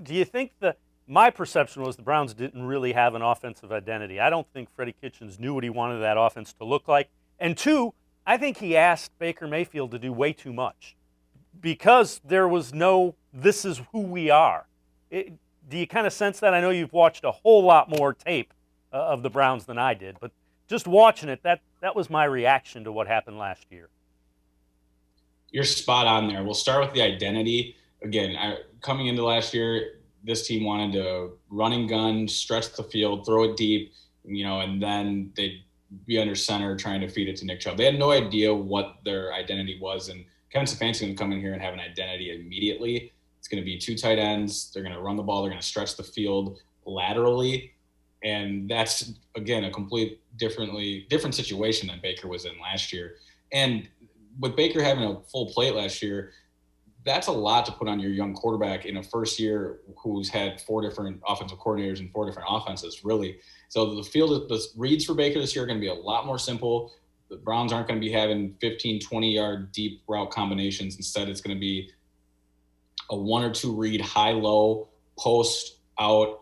do you think my perception was the Browns didn't really have an offensive identity. I don't think Freddie Kitchens knew what he wanted that offense to look like. And two, I think he asked Baker Mayfield to do way too much because there was no, this is who we are. Do you kind of sense that? I know you've watched a whole lot more tape of the Browns than I did, but just watching it, that was my reaction to what happened last year. You're spot on there. We'll start with the identity. Again, coming into last year, this team wanted to run and gun, stretch the field, throw it deep, and then they'd be under center trying to feed it to Nick Chubb. They had no idea what their identity was, and Kevin Stefanski's going to come in here and have an identity immediately. It's going to be two tight ends. They're going to run the ball. They're going to stretch the field laterally, and that's, again, a different situation than Baker was in last year. And with Baker having a full plate last year, that's a lot to put on your young quarterback in a first year who's had 4 different offensive coordinators and 4 different offenses, really. So the reads for Baker this year are going to be a lot more simple. The Browns aren't going to be having 15, 20-yard deep route combinations. Instead, it's going to be a 1 or 2 read, high-low, post out,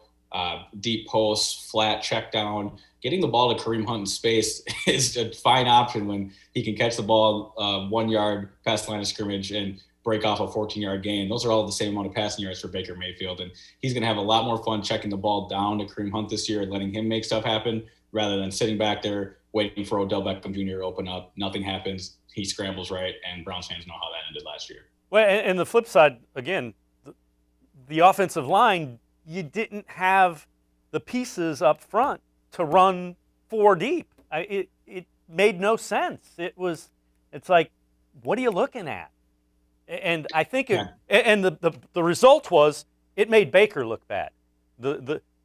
deep post, flat check down. Getting the ball to Kareem Hunt in space is a fine option when he can catch the ball 1 yard past the line of scrimmage and break off a 14-yard gain. Those are all the same amount of passing yards for Baker Mayfield. And he's going to have a lot more fun checking the ball down to Kareem Hunt this year and letting him make stuff happen rather than sitting back there waiting for Odell Beckham Jr. to open up. Nothing happens. He scrambles right, and Browns fans know how that ended last year. Well, and the flip side, again, the offensive line, you didn't have the pieces up front to run 4 deep. It made no sense. It's like, what are you looking at? And I think the result was it made Baker look bad.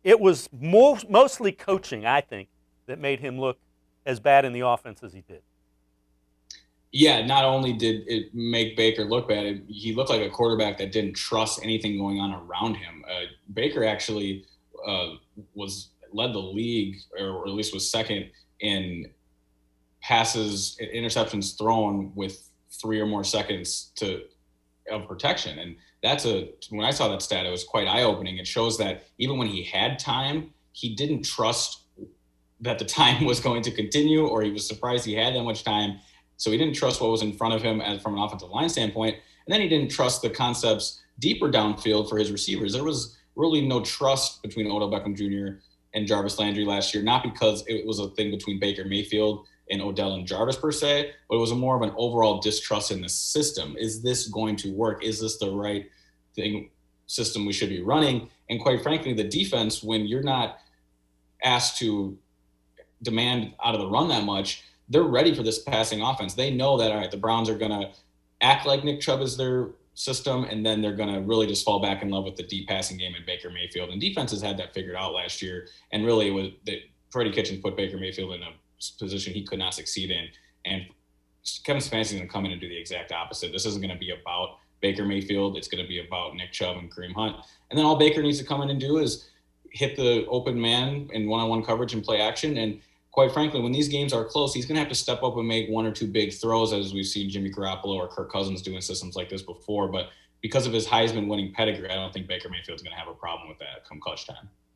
It was mostly coaching, I think, that made him look as bad in the offense as he did. Yeah, not only did it make Baker look bad, he looked like a quarterback that didn't trust anything going on around him. Baker actually led the league, or at least was second in passes, interceptions thrown with 3 or more seconds of protection. And when I saw that stat, it was quite eye-opening. It shows that even when he had time, he didn't trust that the time was going to continue, or he was surprised he had that much time. So he didn't trust what was in front of him from an offensive line standpoint. And then he didn't trust the concepts deeper downfield for his receivers. There was really no trust between Odell Beckham Jr. and Jarvis Landry last year, not because it was a thing between Baker Mayfield and Odell and Jarvis per se, but it was more of an overall distrust in the system. Is this going to work? Is this the right system we should be running? And quite frankly, the defense, when you're not asked to demand out of the run that much, they're ready for this passing offense. They know that, all right, the Browns are going to act like Nick Chubb is their system, and then they're going to really just fall back in love with the deep passing game in Baker Mayfield. And defenses had that figured out last year. And really, it was Freddie Kitchens put Baker Mayfield in a position he could not succeed in. And Kevin Stefanski is going to come in and do the exact opposite. This isn't going to be about Baker Mayfield. It's going to be about Nick Chubb and Kareem Hunt. And then all Baker needs to come in and do is hit the open man in one-on-one coverage and play action. And quite frankly, when these games are close, he's going to have to step up and make 1 or 2 big throws, as we've seen Jimmy Garoppolo or Kirk Cousins do in systems like this before. But because of his Heisman winning pedigree, I don't think Baker Mayfield's going to have a problem with that come clutch time.